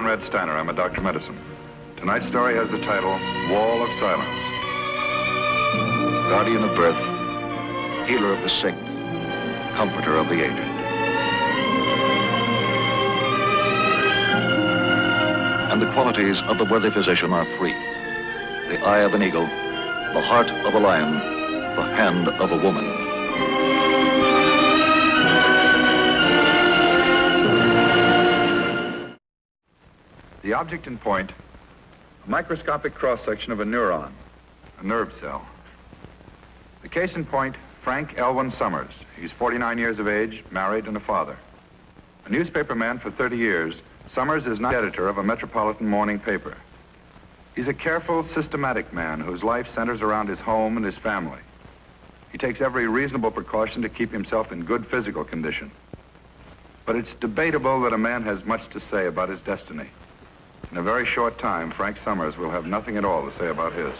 Conrad Steiner. I'm a doctor of medicine. Tonight's story has the title, Wall of Silence. Guardian of birth, healer of the sick, comforter of the aged. And the qualities of the worthy physician are three: the eye of an eagle, the heart of a lion, the hand of a woman. The object in point, a microscopic cross-section of a neuron, a nerve cell. The case in point, Frank Elwyn Summers. He's 49 years of age, married, and a father. A newspaper man for 30 years, Summers is not editor of a metropolitan morning paper. He's a careful, systematic man whose life centers around his home and his family. He takes every reasonable precaution to keep himself in good physical condition. But it's debatable that a man has much to say about his destiny. In a very short time, Frank Summers will have nothing at all to say about his.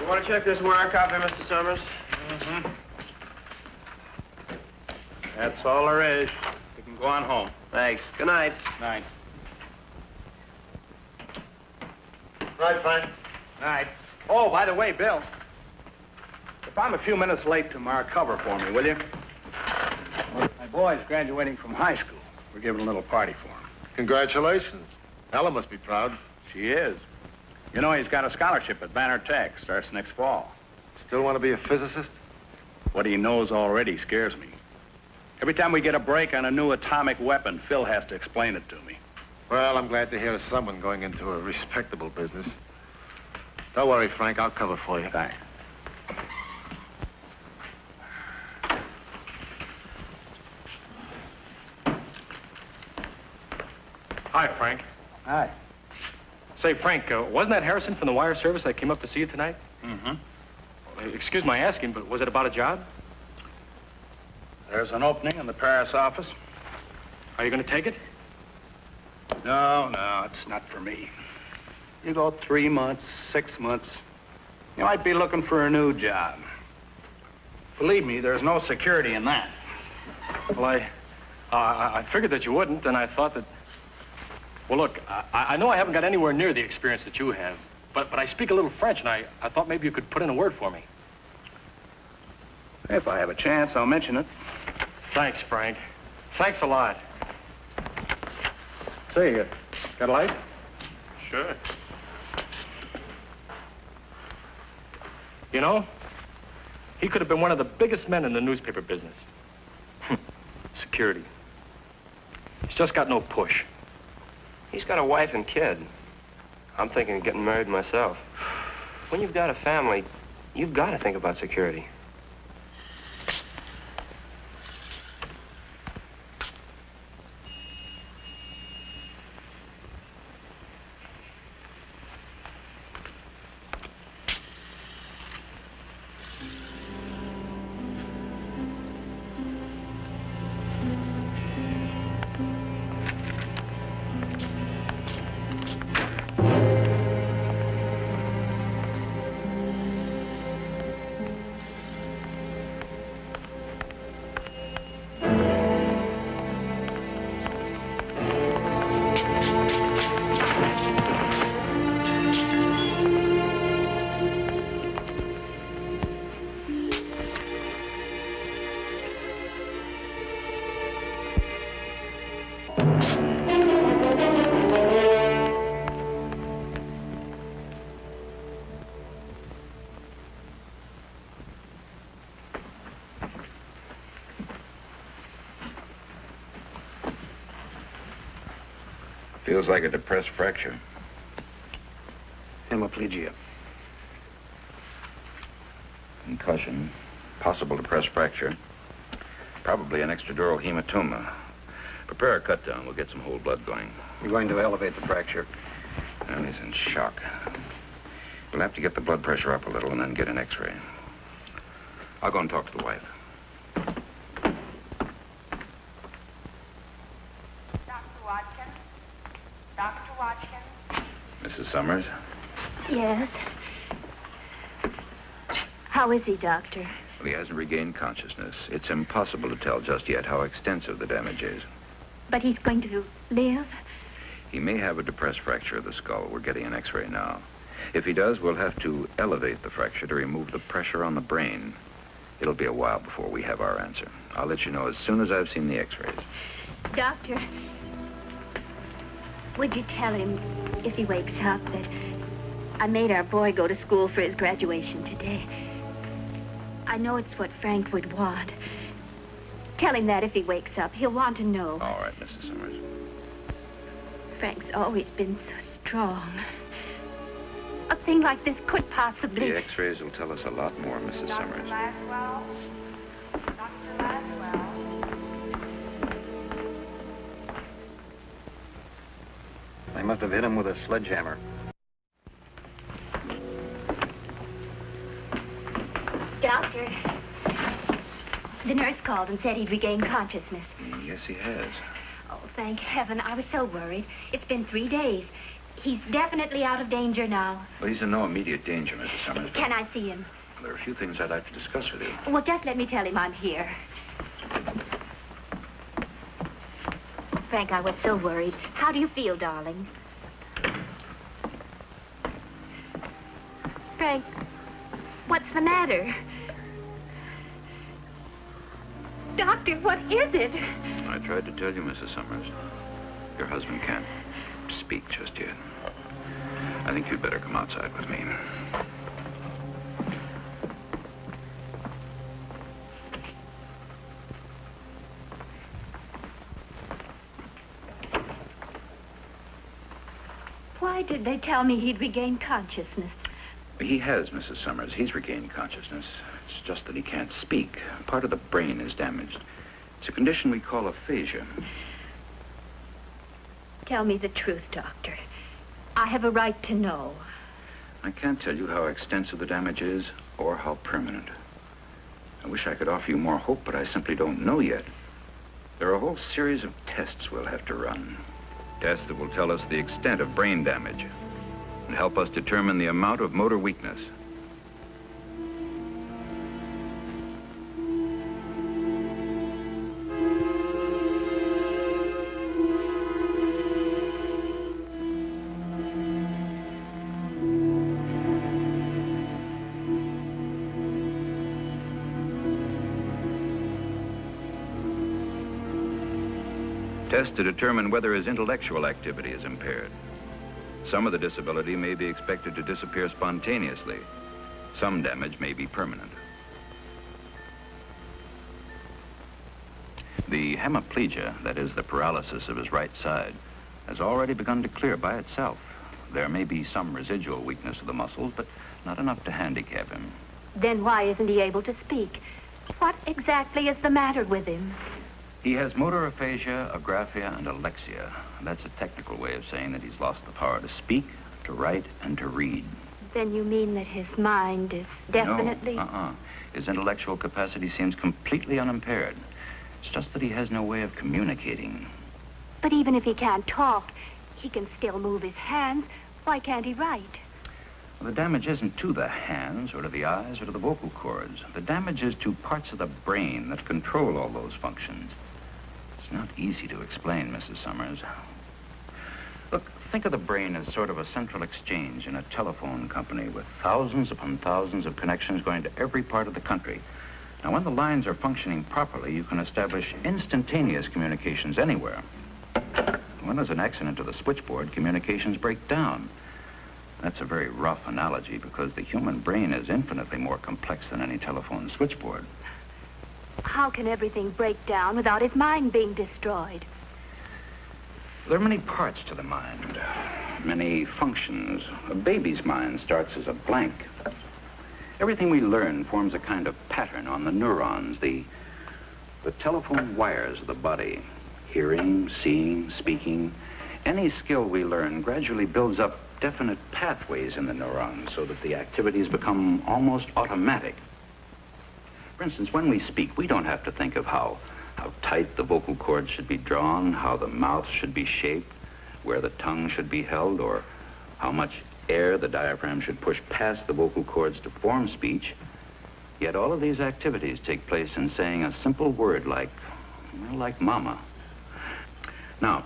You want to check this wire copy, Mr. Summers? Mm-hmm. That's all there is. You can go on home. Thanks. Good night. Night. Right, Frank. Night. Oh, by the way, Bill, if I'm a few minutes late tomorrow, cover for me, will you? My boy's graduating from high school. We're giving a little party for him. Congratulations. Ella must be proud. She is. You know, he's got a scholarship at Banner Tech. Starts next fall. Still want to be a physicist? What he knows already scares me. Every time we get a break on a new atomic weapon, Phil has to explain it to me. Well, I'm glad to hear of someone going into a respectable business. Don't worry, Frank. I'll cover for you. Thanks. Hi, Frank. Hi. Say, Frank, wasn't that Harrison from the wire service that came up to see you tonight? Mm-hmm. Excuse my asking, but was it about a job? There's an opening in the Paris office. Are you going to take it? No, it's not for me. You go 3 months, 6 months, you might be looking for a new job. Believe me, there's no security in that. Well, I figured that you wouldn't, and I thought that... Well, look, I know I haven't got anywhere near the experience that you have, but I speak a little French, and I thought maybe you could put in a word for me. If I have a chance, I'll mention it. Thanks, Frank. Thanks a lot. Say, got a light? Sure. You know, he could have been one of the biggest men in the newspaper business. Security. He's just got no push. He's got a wife and kid. I'm thinking of getting married myself. When you've got a family, you've got to think about security. Feels like a depressed fracture. Hemiplegia. Concussion, possible depressed fracture, probably an extradural hematoma. Prepare a cut down. We'll get some whole blood going. You're going to elevate the fracture. Well, he's in shock. We'll have to get the blood pressure up a little and then get an x-ray. I'll go and talk to the wife. Dr. Watkins? Mrs. Summers? Yes. How is he, Doctor? Well, he hasn't regained consciousness. It's impossible to tell just yet how extensive the damage is. But he's going to live? He may have a depressed fracture of the skull. We're getting an x-ray now. If he does, we'll have to elevate the fracture to remove the pressure on the brain. It'll be a while before we have our answer. I'll let you know as soon as I've seen the x-rays. Doctor, would you tell him, if he wakes up, that I made our boy go to school for his graduation today? I know it's what Frank would want. Tell him that if he wakes up, he'll want to know. All right, Mrs. Summers. Frank's always been so strong. A thing like this could possibly... The x-rays will tell us a lot more, Mrs. Summers. Laswell? Dr. Laswell? They must have hit him with a sledgehammer. Doctor, the nurse called and said he'd regained consciousness. Yes, he has. Oh, thank heaven. I was so worried. It's been 3 days. He's definitely out of danger now. Well, he's in no immediate danger, Mrs. Summers. Can I see him? There are a few things I'd like to discuss with you. Well, just let me tell him I'm here. Frank, I was so worried. How do you feel, darling? Frank, what's the matter? Doctor, what is it? I tried to tell you, Mrs. Summers. Your husband can't speak just yet. I think you'd better come outside with me. Why did they tell me he'd regained consciousness? He has, Mrs. Summers. He's regained consciousness. It's just that he can't speak. Part of the brain is damaged. It's a condition we call aphasia. Tell me the truth, Doctor. I have a right to know. I can't tell you how extensive the damage is or how permanent. I wish I could offer you more hope, but I simply don't know yet. There are a whole series of tests we'll have to run. Tests that will tell us the extent of brain damage and help us determine the amount of motor weakness. Tests to determine whether his intellectual activity is impaired. Some of the disability may be expected to disappear spontaneously. Some damage may be permanent. The hemiplegia, that is the paralysis of his right side, has already begun to clear by itself. There may be some residual weakness of the muscles, but not enough to handicap him. Then why isn't he able to speak? What exactly is the matter with him? He has motor aphasia, agraphia, and alexia. That's a technical way of saying that he's lost the power to speak, to write, and to read. Then you mean that his mind is definitely... No, His intellectual capacity seems completely unimpaired. It's just that he has no way of communicating. But even if he can't talk, he can still move his hands. Why can't he write? Well, the damage isn't to the hands or to the eyes or to the vocal cords. The damage is to parts of the brain that control all those functions. It's not easy to explain, Mrs. Summers. Look, think of the brain as sort of a central exchange in a telephone company with thousands upon thousands of connections going to every part of the country. Now, when the lines are functioning properly, you can establish instantaneous communications anywhere. When there's an accident to the switchboard, communications break down. That's a very rough analogy because the human brain is infinitely more complex than any telephone switchboard. How can everything break down without his mind being destroyed? There are many parts to the mind, many functions. A baby's mind starts as a blank. Everything we learn forms a kind of pattern on the neurons, the telephone wires of the body. Hearing, seeing, speaking. Any skill we learn gradually builds up definite pathways in the neurons so that the activities become almost automatic. For instance, when we speak, we don't have to think of how tight the vocal cords should be drawn, how the mouth should be shaped, where the tongue should be held, or how much air the diaphragm should push past the vocal cords to form speech. Yet all of these activities take place in saying a simple word like mama. Now,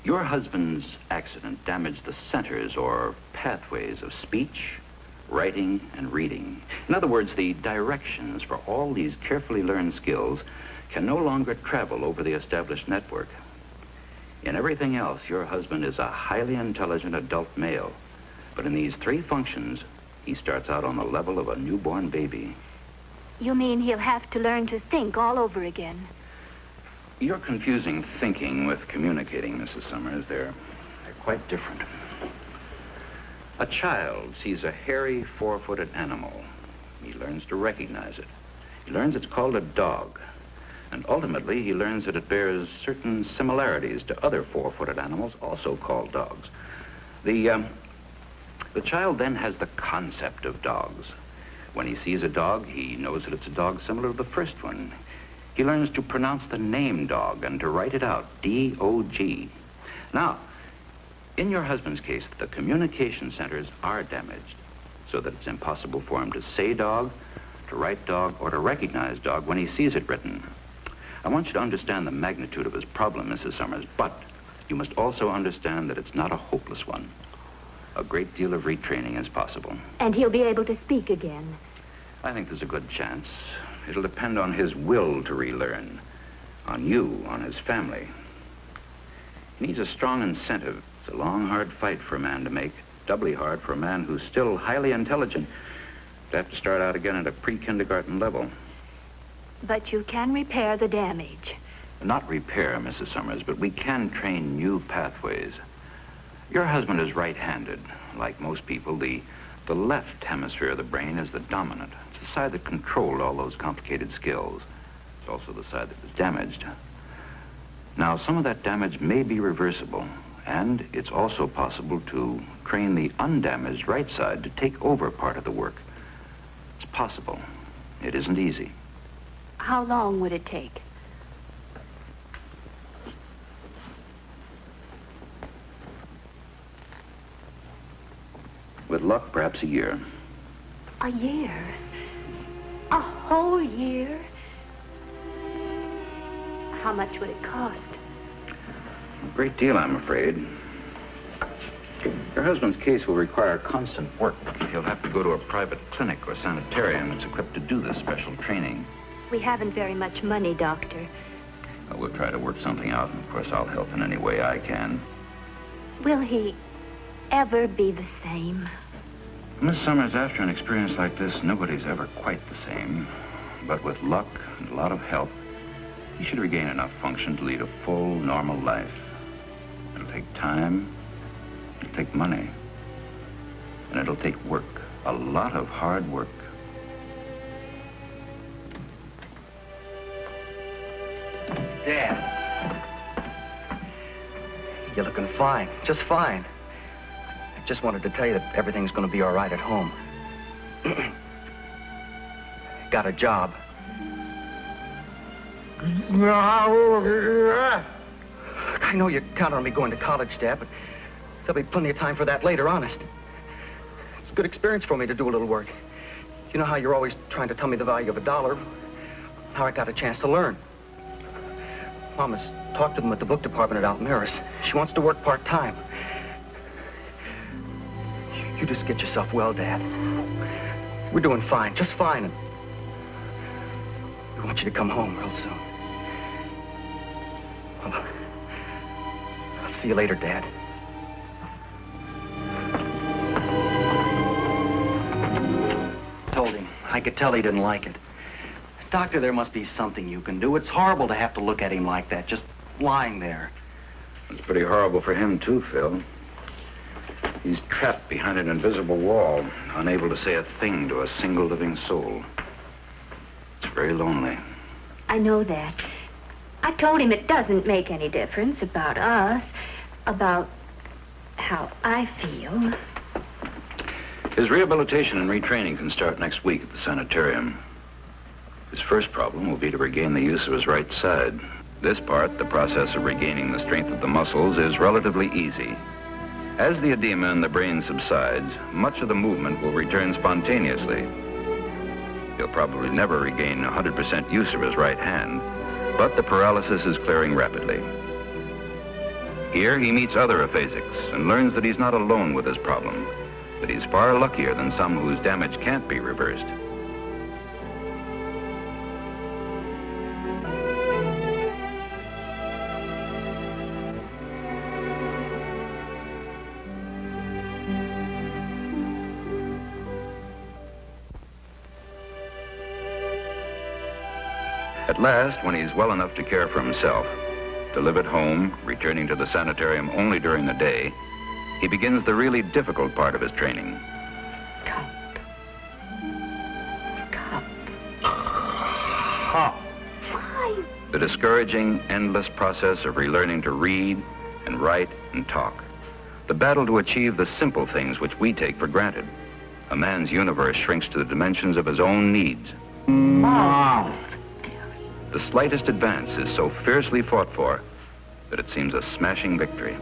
your husband's accident damaged the centers or pathways of speech, writing, and reading. In other words, the directions for all these carefully learned skills can no longer travel over the established network. In everything else, your husband is a highly intelligent adult male. But in these three functions, he starts out on the level of a newborn baby. You mean he'll have to learn to think all over again? You're confusing thinking with communicating, Mrs. Summers. They're quite different. A child sees a hairy, four-footed animal. He learns to recognize it. He learns it's called a dog. And ultimately, he learns that it bears certain similarities to other four-footed animals, also called dogs. The child then has the concept of dogs. When he sees a dog, he knows that it's a dog similar to the first one. He learns to pronounce the name dog and to write it out, D-O-G. Now, in your husband's case, the communication centers are damaged so that it's impossible for him to say dog, to write dog, or to recognize dog when he sees it written. I want you to understand the magnitude of his problem, Mrs. Summers, but you must also understand that it's not a hopeless one. A great deal of retraining is possible. And he'll be able to speak again. I think there's a good chance. It'll depend on his will to relearn, on you, on his family. He needs a strong incentive. It's a long, hard fight for a man to make, doubly hard for a man who's still highly intelligent to have to start out again at a pre-kindergarten level. But you can repair the damage. Not repair, Mrs. Summers, but we can train new pathways. Your husband is right-handed. Like most people, the left hemisphere of the brain is the dominant. It's the side that controlled all those complicated skills. It's also the side that was damaged. Now, some of that damage may be reversible, and it's also possible to train the undamaged right side to take over part of the work. It's possible. It isn't easy. How long would it take? With luck, perhaps a year. A year? A whole year? How much would it cost? A great deal, I'm afraid. Your husband's case will require constant work. He'll have to go to a private clinic or sanitarium that's equipped to do this special training. We haven't very much money, Doctor. Well, we'll try to work something out, and of course I'll help in any way I can. Will he ever be the same? Miss Summers, after an experience like this, nobody's ever quite the same. But with luck and a lot of help, he should regain enough function to lead a full, normal life. It'll take time, it'll take money, and it'll take work, a lot of hard work. Dad. You're looking fine, just fine. I just wanted to tell you that everything's going to be all right at home. Got a job. I know you count on me going to college, Dad, but there'll be plenty of time for that later, honest. It's a good experience for me to do a little work. You know how you're always trying to tell me the value of a dollar? How I got a chance to learn. Mom has talked to them at the book department at Almaris. She wants to work part-time. You just get yourself well, Dad. We're doing fine, just fine. And we want you to come home real soon. Well, I'll see you later, Dad. Told him. I could tell he didn't like it. Doctor, there must be something you can do. It's horrible to have to look at him like that, just lying there. It's pretty horrible for him, too, Phil. He's trapped behind an invisible wall, unable to say a thing to a single living soul. It's very lonely. I know that. I told him it doesn't make any difference about us, about how I feel. His rehabilitation and retraining can start next week at the sanitarium. His first problem will be to regain the use of his right side. This part, the process of regaining the strength of the muscles, is relatively easy. As the edema in the brain subsides, much of the movement will return spontaneously. He'll probably never regain 100% use of his right hand, but the paralysis is clearing rapidly. Here he meets other aphasics and learns that he's not alone with his problem, that he's far luckier than some whose damage can't be reversed. At last, when he's well enough to care for himself, to live at home, returning to the sanitarium only during the day, he begins the really difficult part of his training. Cup. Fine. The discouraging, endless process of relearning to read and write and talk. The battle to achieve the simple things which we take for granted. A man's universe shrinks to the dimensions of his own needs. Mom. The slightest advance is so fiercely fought for that it seems a smashing victory.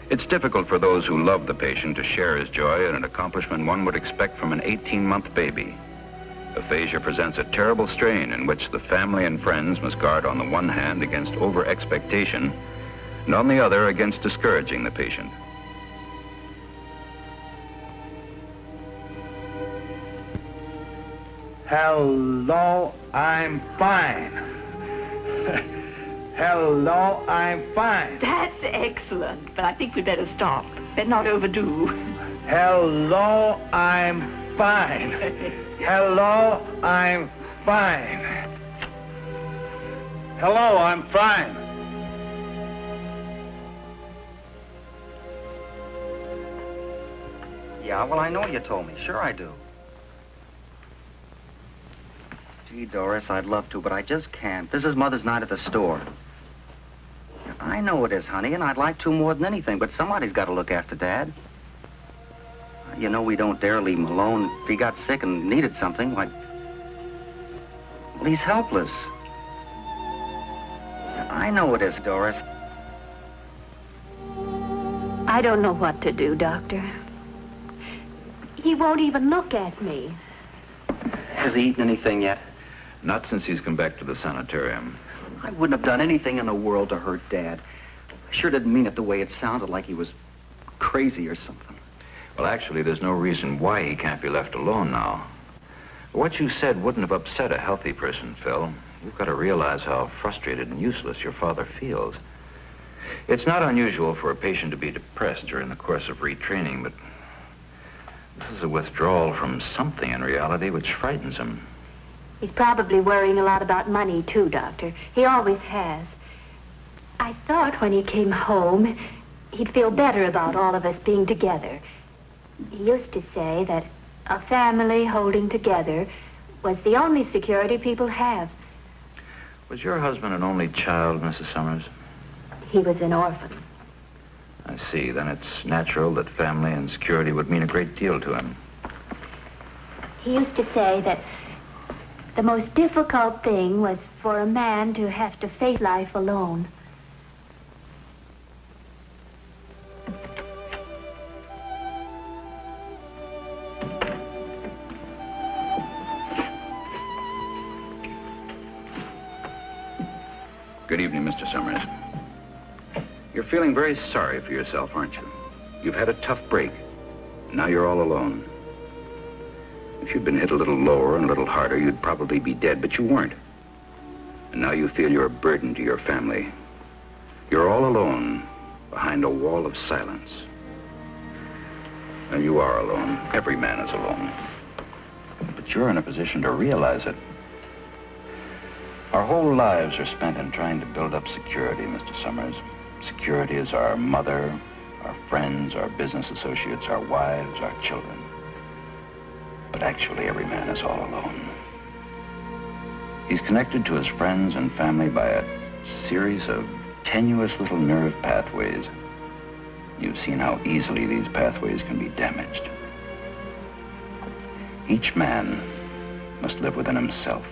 It's difficult for those who love the patient to share his joy at an accomplishment one would expect from an 18-month baby. Aphasia presents a terrible strain in which the family and friends must guard on the one hand against over-expectation and on the other against discouraging the patient. Hello, I'm fine. Hello, I'm fine. That's excellent, but I think we'd better stop. Better not overdo. Hello, I'm fine. Hello, I'm fine. Hello, I'm fine. Yeah, well, I know you told me. Sure I do. Gee, Doris, I'd love to, but I just can't. This is Mother's night at the store. I know it is, honey, and I'd like to more than anything, but somebody's got to look after Dad. You know we don't dare leave him alone. If he got sick and needed something, like... Well, he's helpless. I know it is, Doris. I don't know what to do, Doctor. He won't even look at me. Has he eaten anything yet? Not since he's come back to the sanitarium. I wouldn't have done anything in the world to hurt Dad. I sure didn't mean it the way it sounded, like he was crazy or something. Well, actually, there's no reason why he can't be left alone now. What you said wouldn't have upset a healthy person, Phil. You've got to realize how frustrated and useless your father feels. It's not unusual for a patient to be depressed during the course of retraining, but this is a withdrawal from something in reality which frightens him. He's probably worrying a lot about money, too, Doctor. He always has. I thought when he came home, he'd feel better about all of us being together. He used to say that a family holding together was the only security people have. Was your husband an only child, Mrs. Summers? He was an orphan. I see. Then it's natural that family and security would mean a great deal to him. He used to say that the most difficult thing was for a man to have to face life alone. Good evening, Mr. Summers. You're feeling very sorry for yourself, aren't you? You've had a tough break. Now you're all alone. If you'd been hit a little lower and a little harder, you'd probably be dead, but you weren't. And now you feel you're a burden to your family. You're all alone behind a wall of silence. And you are alone. Every man is alone. But you're in a position to realize it. Our whole lives are spent in trying to build up security, Mr. Summers. Security is our mother, our friends, our business associates, our wives, our children. But actually, every man is all alone. He's connected to his friends and family by a series of tenuous little nerve pathways. You've seen how easily these pathways can be damaged. Each man must live within himself.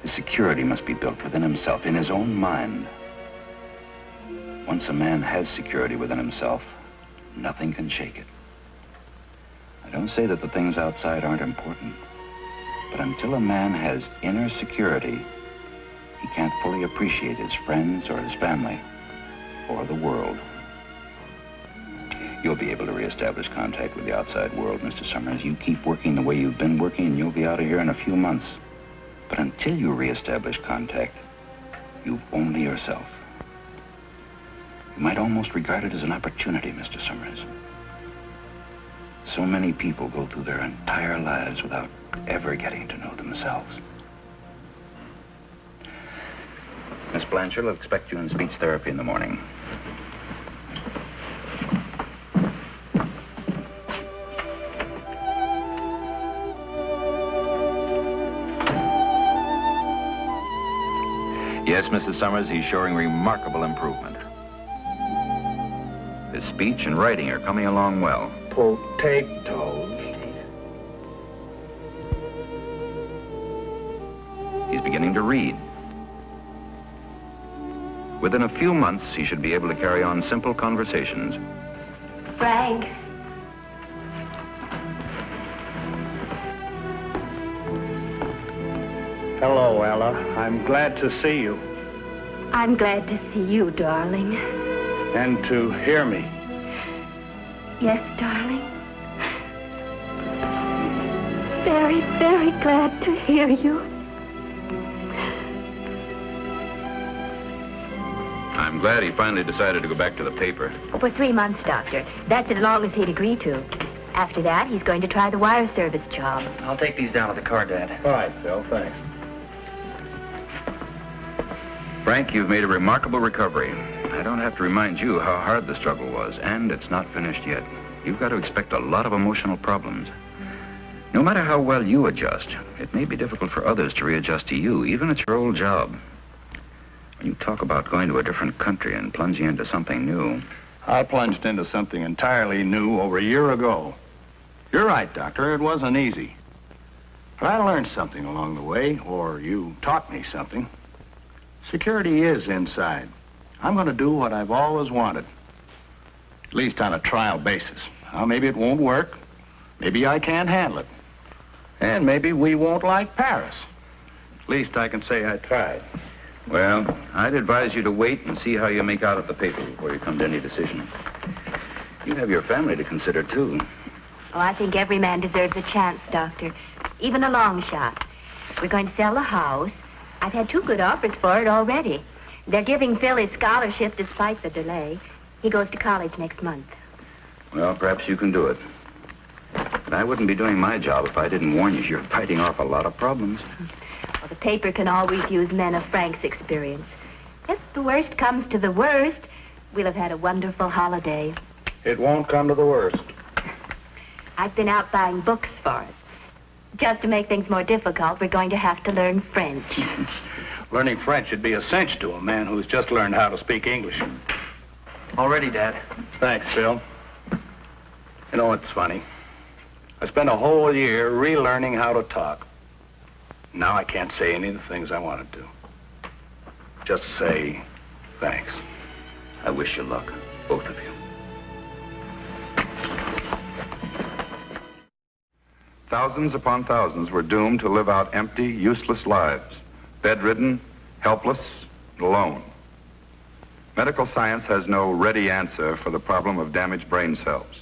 His security must be built within himself, in his own mind. Once a man has security within himself, nothing can shake it. I don't say that the things outside aren't important. But until a man has inner security, he can't fully appreciate his friends or his family or the world. You'll be able to reestablish contact with the outside world, Mr. Summers. You keep working the way you've been working and you'll be out of here in a few months. But until you reestablish contact, you've only yourself. You might almost regard it as an opportunity, Mr. Summers. So many people go through their entire lives without ever getting to know themselves. Miss Blanchard will expect you in speech therapy in the morning. Yes, Mrs. Summers, he's showing remarkable improvement. His speech and writing are coming along well. Potatoes. He's beginning to read. Within a few months, he should be able to carry on simple conversations. Frank. Hello, Ella. I'm glad to see you. I'm glad to see you, darling. And to hear me. Yes, darling. Very, very glad to hear you. I'm glad he finally decided to go back to the paper. For 3 months, Doctor. That's as long as he'd agree to. After that, he's going to try the wire service job. I'll take these down to the car, Dad. All right, Phil, thanks. Frank, you've made a remarkable recovery. I don't have to remind you how hard the struggle was, and it's not finished yet. You've got to expect a lot of emotional problems. No matter how well you adjust, it may be difficult for others to readjust to you, even at your old job. When you talk about going to a different country and plunging into something new... I plunged into something entirely new over a year ago. You're right, Doctor. It wasn't easy. But I learned something along the way, or you taught me something. Security is inside. I'm going to do what I've always wanted. At least on a trial basis. Now, maybe it won't work. Maybe I can't handle it. And maybe we won't like Paris. At least I can say I tried. Well, I'd advise you to wait and see how you make out at the paper before you come to any decision. You have your family to consider, too. Oh, I think every man deserves a chance, Doctor. Even a long shot. We're going to sell the house. I've had 2 good offers for it already. They're giving Phil his scholarship despite the delay. He goes to college next month. Well, perhaps you can do it. But I wouldn't be doing my job if I didn't warn you you're fighting off a lot of problems. Well, the paper can always use men of Frank's experience. If the worst comes to the worst, we'll have had a wonderful holiday. It won't come to the worst. I've been out buying books for us. Just to make things more difficult, we're going to have to learn French. Learning French should be a cinch to a man who's just learned how to speak English. All ready, Dad. Thanks, Phil. You know, it's funny. I spent a whole year relearning how to talk. Now I can't say any of the things I wanted to. Just say thanks. I wish you luck, both of you. Thousands upon thousands were doomed to live out empty, useless lives, bedridden, helpless, and alone. Medical science has no ready answer for the problem of damaged brain cells.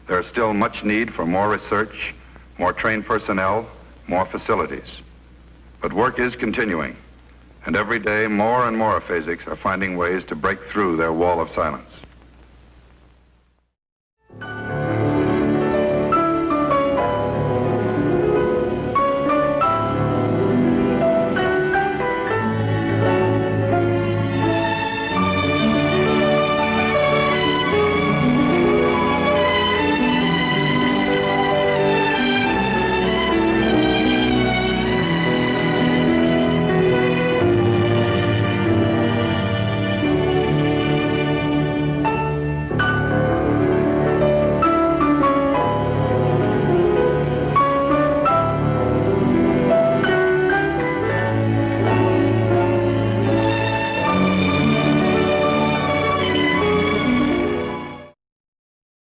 There is still much need for more research, more trained personnel, more facilities. But work is continuing, and every day more and more aphasics are finding ways to break through their wall of silence.